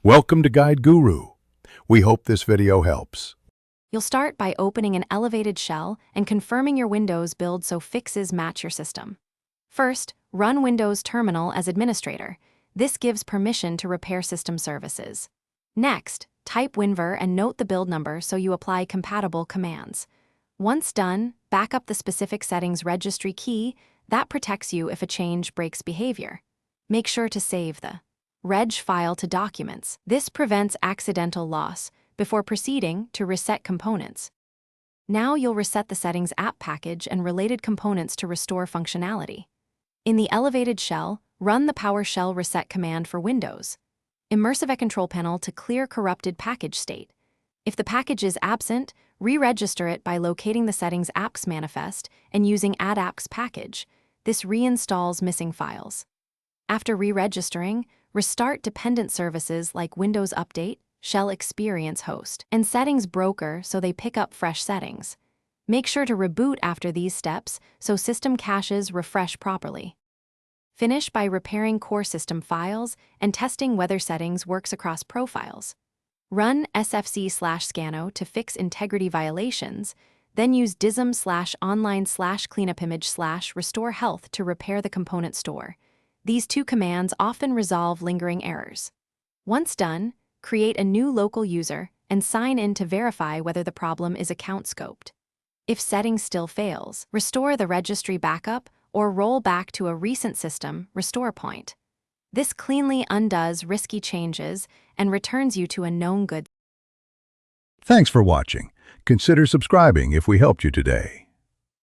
Welcome to Guide Guru. We hope this video helps. You'll start by opening an elevated shell and confirming your Windows build so fixes match your system. First, run Windows Terminal as administrator. This gives permission to repair system services. Next, type WinVer and note the build number so you apply compatible commands. Once done, back up the specific settings registry key. That protects you if a change breaks behavior. Make sure to save the reg file to documents. This prevents accidental loss before proceeding to reset components. Now you'll reset the settings app package and related components to restore functionality. In the elevated shell, run the PowerShell reset command for Windows. Immerse a control panel to clear corrupted package state. If the package is absent, re-register it by locating the settings apps manifest and using add apps package. This reinstalls missing files. After re-registering, restart dependent services like Windows Update, Shell Experience Host, and Settings Broker so they pick up fresh settings. Make sure to reboot after these steps so system caches refresh properly. Finish by repairing core system files and testing whether settings works across profiles. Run sfc/scano to fix integrity violations, then use dism/online/cleanupimage/restore health to repair the component store. These two commands often resolve lingering errors. Once done, create a new local user and sign in to verify whether the problem is account scoped. If settings still fails, restore the registry backup or roll back to a recent system restore point. This cleanly undoes risky changes and returns you to a known good. Thanks for watching. Consider subscribing if we helped you today.